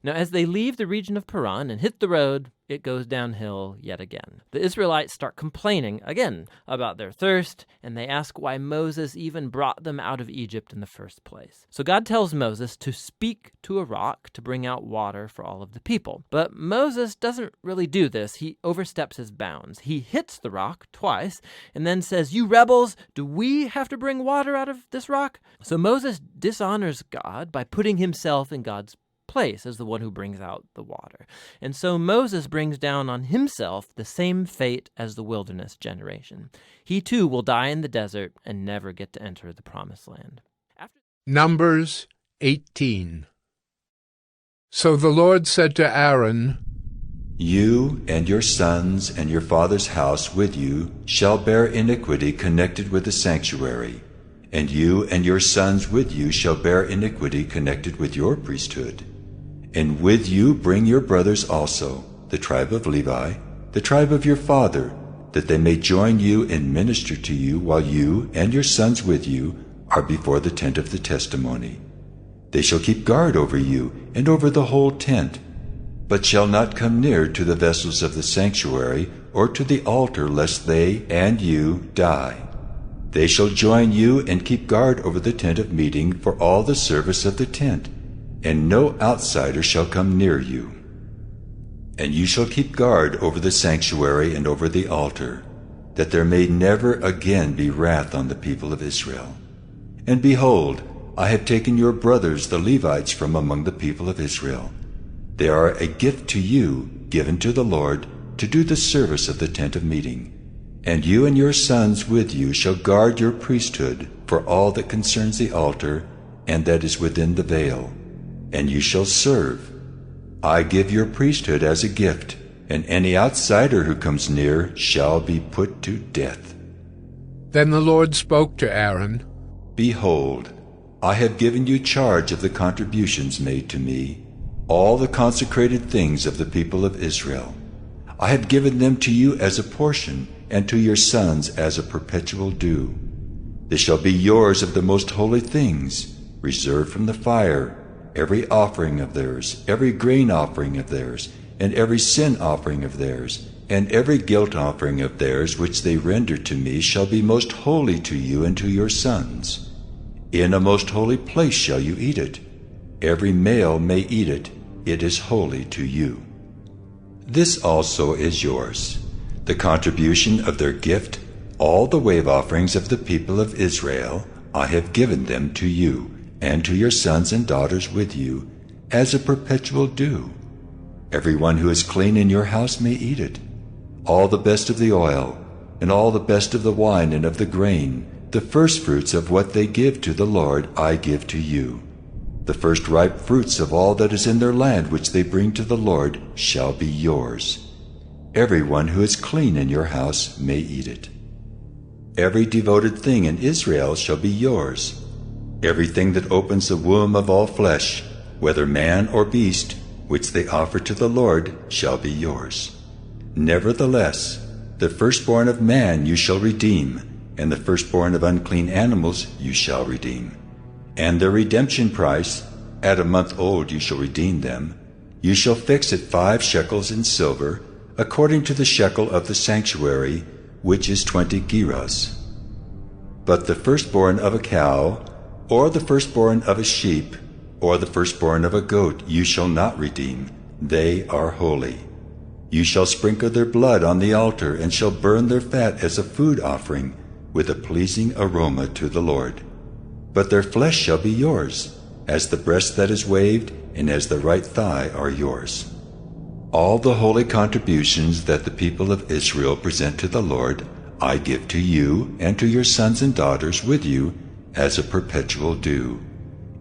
Now, as they leave the region of Paran and hit the road, it goes downhill yet again. The Israelites start complaining again about their thirst, and they ask why Moses even brought them out of Egypt in the first place. So God tells Moses to speak to a rock to bring out water for all of the people. But Moses doesn't really do this. He oversteps his bounds. He hits the rock twice and then says, "You rebels, do we have to bring water out of this rock?" So Moses dishonors God by putting himself in God's place as the one who brings out the water. And so Moses brings down on himself the same fate as the wilderness generation. He too will die in the desert and never get to enter the promised land. Numbers 18. So the Lord said to Aaron, You and your sons and your father's house with you shall bear iniquity connected with the sanctuary, and you and your sons with you shall bear iniquity connected with your priesthood. And with you bring your brothers also, the tribe of Levi, the tribe of your father, that they may join you and minister to you while you and your sons with you are before the tent of the testimony. They shall keep guard over you and over the whole tent, but shall not come near to the vessels of the sanctuary or to the altar, lest they and you die. They shall join you and keep guard over the tent of meeting for all the service of the tent, and no outsider shall come near you. And you shall keep guard over the sanctuary and over the altar, that there may never again be wrath on the people of Israel. And behold, I have taken your brothers the Levites from among the people of Israel. They are a gift to you, given to the Lord, to do the service of the tent of meeting. And you and your sons with you shall guard your priesthood for all that concerns the altar and that is within the veil, and you shall serve. I give your priesthood as a gift, and any outsider who comes near shall be put to death. Then the Lord spoke to Aaron, Behold, I have given you charge of the contributions made to me, all the consecrated things of the people of Israel. I have given them to you as a portion, and to your sons as a perpetual due. They shall be yours of the most holy things, reserved from the fire, every offering of theirs, every grain offering of theirs, and every sin offering of theirs, and every guilt offering of theirs which they render to me shall be most holy to you and to your sons. In a most holy place shall you eat it. Every male may eat it. It is holy to you. This also is yours, the contribution of their gift, all the wave offerings of the people of Israel. I have given them to you, and to your sons and daughters with you, as a perpetual due. Everyone who is clean in your house may eat it. All the best of the oil, and all the best of the wine and of the grain, the firstfruits of what they give to the Lord, I give to you. The first ripe fruits of all that is in their land which they bring to the Lord shall be yours. Everyone who is clean in your house may eat it. Every devoted thing in Israel shall be yours. Everything that opens the womb of all flesh, whether man or beast, which they offer to the Lord, shall be yours. Nevertheless, the firstborn of man you shall redeem, and the firstborn of unclean animals you shall redeem. And their redemption price, at a month old you shall redeem them. You shall fix it 5 shekels in silver, according to the shekel of the sanctuary, which is 20 gerahs. But the firstborn of a cow, or the firstborn of a sheep, or the firstborn of a goat you shall not redeem. They are holy. You shall sprinkle their blood on the altar, and shall burn their fat as a food offering, with a pleasing aroma to the Lord. But their flesh shall be yours, as the breast that is waved, and as the right thigh are yours. All the holy contributions that the people of Israel present to the Lord, I give to you and to your sons and daughters with you, as a perpetual due.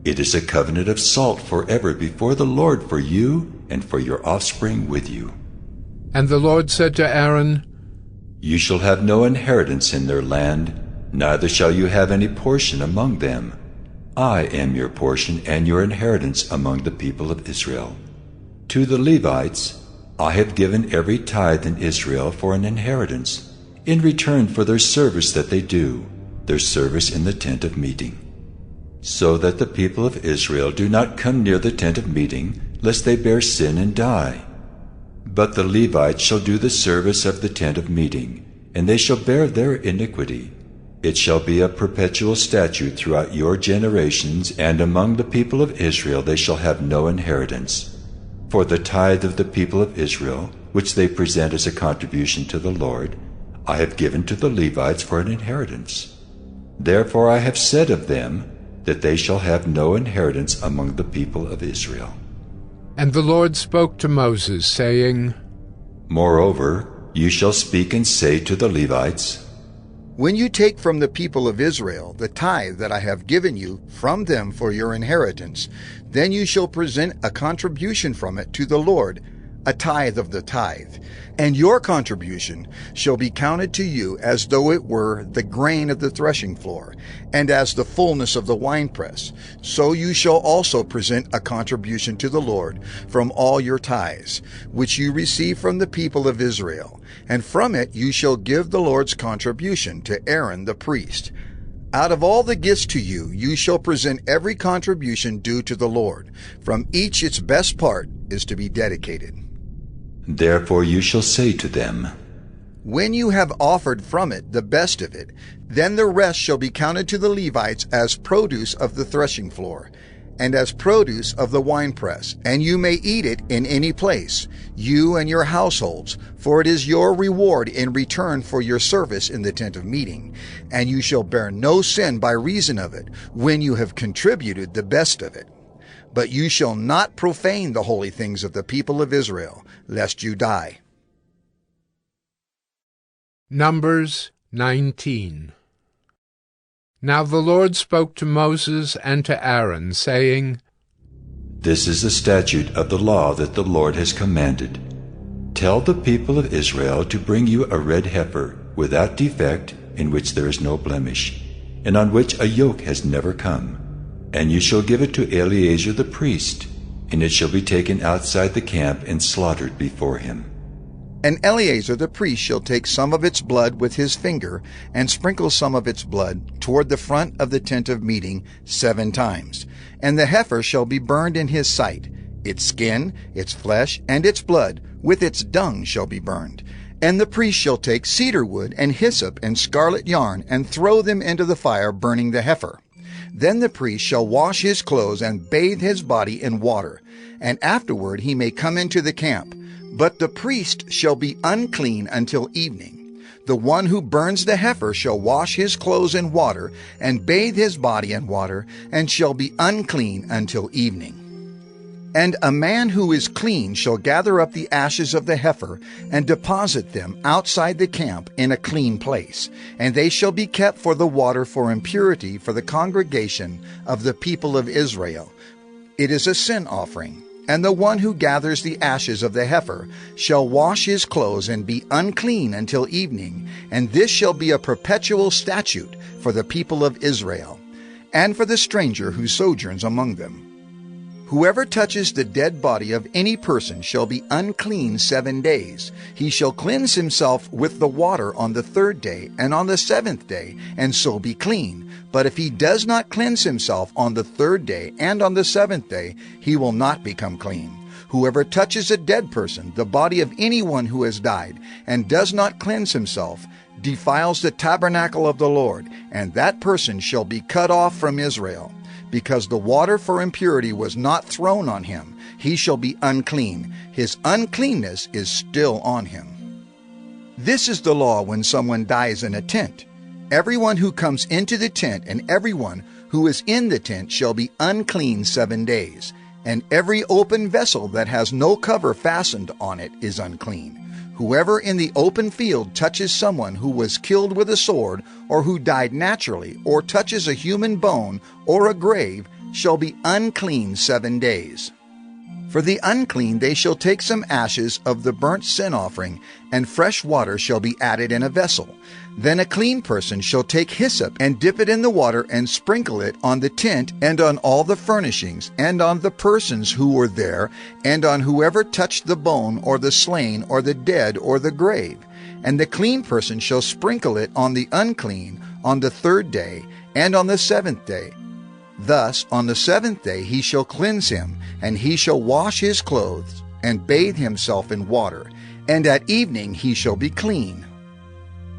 It is a covenant of salt forever before the Lord for you and for your offspring with you. And the Lord said to Aaron, You shall have no inheritance in their land, neither shall you have any portion among them. I am your portion and your inheritance among the people of Israel. To the Levites I have given every tithe in Israel for an inheritance, in return for their service that they do, their service in the tent of meeting. So that the people of Israel do not come near the tent of meeting, lest they bear sin and die. But the Levites shall do the service of the tent of meeting, and they shall bear their iniquity. It shall be a perpetual statute throughout your generations, and among the people of Israel they shall have no inheritance. For the tithe of the people of Israel, which they present as a contribution to the Lord, I have given to the Levites for an inheritance. Therefore I have said of them that they shall have no inheritance among the people of Israel. And the Lord spoke to Moses, saying, Moreover, you shall speak and say to the Levites, When you take from the people of Israel the tithe that I have given you from them for your inheritance, then you shall present a contribution from it to the Lord, a tithe of the tithe. And your contribution shall be counted to you as though it were the grain of the threshing floor, and as the fullness of the winepress. So you shall also present a contribution to the Lord from all your tithes, which you receive from the people of Israel. And from it you shall give the Lord's contribution to Aaron the priest. Out of all the gifts to you, you shall present every contribution due to the Lord. From each its best part is to be dedicated. Therefore you shall say to them, When you have offered from it the best of it, then the rest shall be counted to the Levites as produce of the threshing floor, and as produce of the winepress, and you may eat it in any place, you and your households, for it is your reward in return for your service in the tent of meeting. And you shall bear no sin by reason of it, when you have contributed the best of it. But you shall not profane the holy things of the people of Israel, lest you die. Numbers 19. Now the Lord spoke to Moses and to Aaron, saying, This is the statute of the law that the Lord has commanded. Tell the people of Israel to bring you a red heifer, without defect, in which there is no blemish, and on which a yoke has never come. And you shall give it to Eleazar the priest, and it shall be taken outside the camp and slaughtered before him. And Eleazar the priest shall take some of its blood with his finger, and sprinkle some of its blood toward the front of the tent of meeting 7 times. And the heifer shall be burned in his sight. Its skin, its flesh, and its blood, with its dung shall be burned. And the priest shall take cedar wood and hyssop and scarlet yarn, and throw them into the fire, burning the heifer. Then the priest shall wash his clothes and bathe his body in water, and afterward he may come into the camp. But the priest shall be unclean until evening. The one who burns the heifer shall wash his clothes in water, and bathe his body in water, and shall be unclean until evening. And a man who is clean shall gather up the ashes of the heifer, and deposit them outside the camp in a clean place, and they shall be kept for the water for impurity for the congregation of the people of Israel. It is a sin offering. And the one who gathers the ashes of the heifer shall wash his clothes and be unclean until evening, and this shall be a perpetual statute for the people of Israel, and for the stranger who sojourns among them. Whoever touches the dead body of any person shall be unclean 7 days. He shall cleanse himself with the water on the 3rd day and on the 7th day, and so be clean. But if he does not cleanse himself on the 3rd day and on the 7th day, he will not become clean. Whoever touches a dead person, the body of anyone who has died, and does not cleanse himself, defiles the tabernacle of the Lord, and that person shall be cut off from Israel. Because the water for impurity was not thrown on him, he shall be unclean. His uncleanness is still on him. This is the law when someone dies in a tent. Everyone who comes into the tent and everyone who is in the tent shall be unclean 7 days. And every open vessel that has no cover fastened on it is unclean. Whoever in the open field touches someone who was killed with a sword, or who died naturally, or touches a human bone or a grave, shall be unclean 7 days. For the unclean they shall take some ashes of the burnt sin offering, and fresh water shall be added in a vessel. Then a clean person shall take hyssop and dip it in the water and sprinkle it on the tent and on all the furnishings and on the persons who were there and on whoever touched the bone or the slain or the dead or the grave. And the clean person shall sprinkle it on the unclean on the 3rd day and on the 7th day. Thus on the seventh day he shall cleanse him, and he shall wash his clothes, and bathe himself in water, and at evening he shall be clean.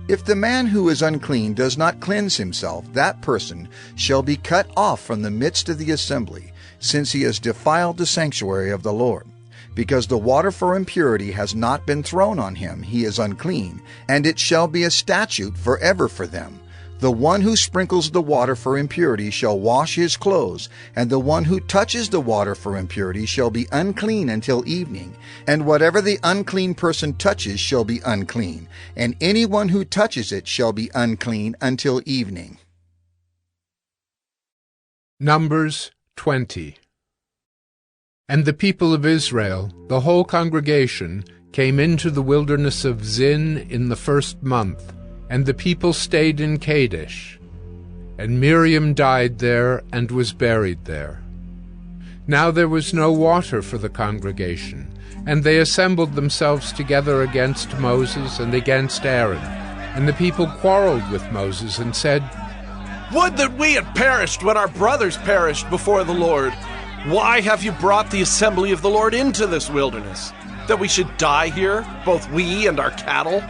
If the man who is unclean does not cleanse himself, that person shall be cut off from the midst of the assembly, since he has defiled the sanctuary of the Lord. Because the water for impurity has not been thrown on him, he is unclean, and it shall be a statute forever for them. The one who sprinkles the water for impurity shall wash his clothes, and the one who touches the water for impurity shall be unclean until evening. And whatever the unclean person touches shall be unclean, and anyone who touches it shall be unclean until evening. Numbers 20. And the people of Israel, the whole congregation, came into the wilderness of Zin in the first month, and the people stayed in Kadesh. And Miriam died there and was buried there. Now there was no water for the congregation, and they assembled themselves together against Moses and against Aaron. And the people quarreled with Moses and said, "Would that we had perished when our brothers perished before the Lord! Why have you brought the assembly of the Lord into this wilderness? That we should die here, both we and our cattle?"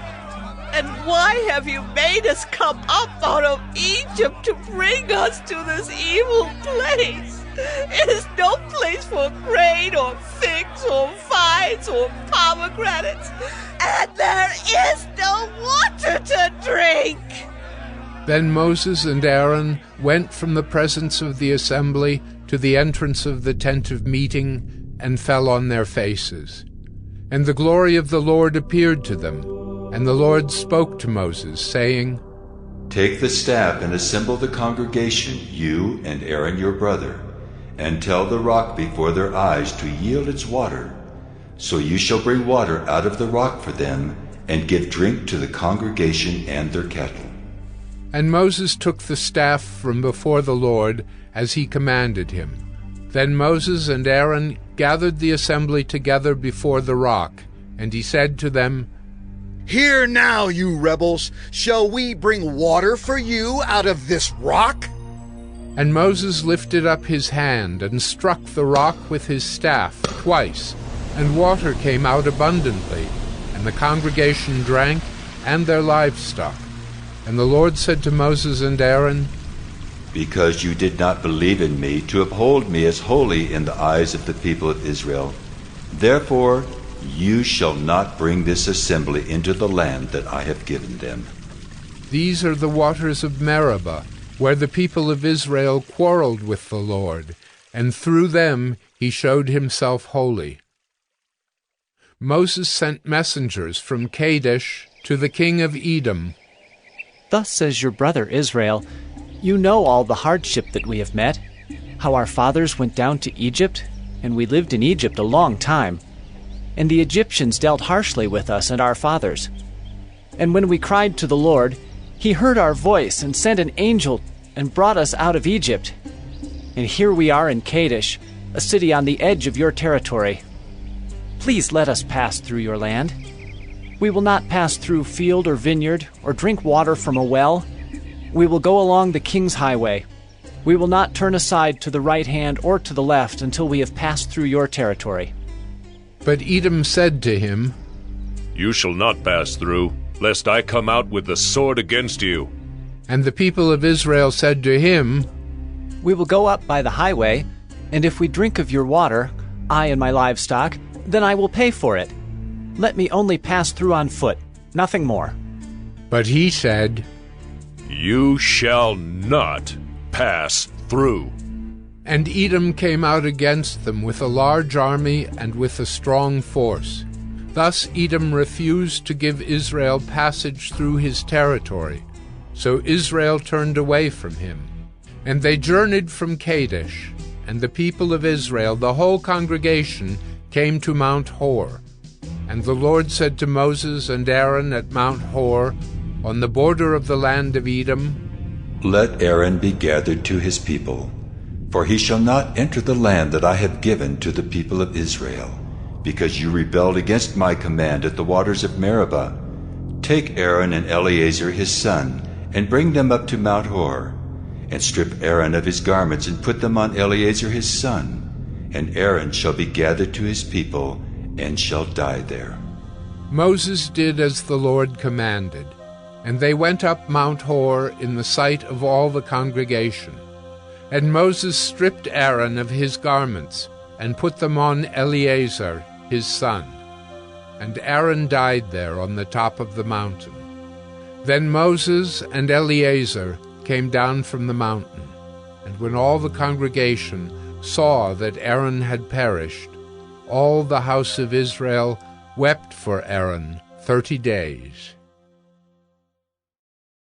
And why have you made us come up out of Egypt to bring us to this evil place? It is no place for grain or figs or vines or pomegranates, and there is no water to drink. Then Moses and Aaron went from the presence of the assembly to the entrance of the tent of meeting and fell on their faces. And the glory of the Lord appeared to them. And the Lord spoke to Moses, saying, "Take the staff and assemble the congregation, you and Aaron your brother, and tell the rock before their eyes to yield its water. So you shall bring water out of the rock for them, and give drink to the congregation and their cattle." And Moses took the staff from before the Lord, as he commanded him. Then Moses and Aaron gathered the assembly together before the rock, and he said to them, "Hear now, you rebels, shall we bring water for you out of this rock?" And Moses lifted up his hand and struck the rock with his staff twice, and water came out abundantly, and the congregation drank, and their livestock. And the Lord said to Moses and Aaron, "Because you did not believe in me to uphold me as holy in the eyes of the people of Israel, therefore you shall not bring this assembly into the land that I have given them." These are the waters of Meribah, where the people of Israel quarreled with the Lord, and through them he showed himself holy. Moses sent messengers from Kadesh to the king of Edom. "Thus says your brother Israel, you know all the hardship that we have met, how our fathers went down to Egypt, and we lived in Egypt a long time. And the Egyptians dealt harshly with us and our fathers. And when we cried to the Lord, he heard our voice and sent an angel and brought us out of Egypt. And here we are in Kadesh, a city on the edge of your territory. Please let us pass through your land. We will not pass through field or vineyard or drink water from a well. We will go along the king's highway. We will not turn aside to the right hand or to the left until we have passed through your territory." But Edom said to him, "You shall not pass through, lest I come out with the sword against you." And the people of Israel said to him, "We will go up by the highway, and if we drink of your water, I and my livestock, then I will pay for it. Let me only pass through on foot, nothing more." But he said, "You shall not pass through." And Edom came out against them with a large army and with a strong force. Thus Edom refused to give Israel passage through his territory. So Israel turned away from him. And they journeyed from Kadesh, and the people of Israel, the whole congregation, came to Mount Hor. And the Lord said to Moses and Aaron at Mount Hor, on the border of the land of Edom, "Let Aaron be gathered to his people, for he shall not enter the land that I have given to the people of Israel, because you rebelled against my command at the waters of Meribah. Take Aaron and Eleazar his son, and bring them up to Mount Hor. and strip Aaron of his garments, and put them on Eleazar his son. And Aaron shall be gathered to his people, and shall die there. Moses did as the Lord commanded, and they went up Mount Hor in the sight of all the congregation. And Moses stripped Aaron of his garments, and put them on Eleazar his son. And Aaron died there on the top of the mountain. Then Moses and Eleazar came down from the mountain. And when all the congregation saw that Aaron had perished, all the house of Israel wept for Aaron 30 days.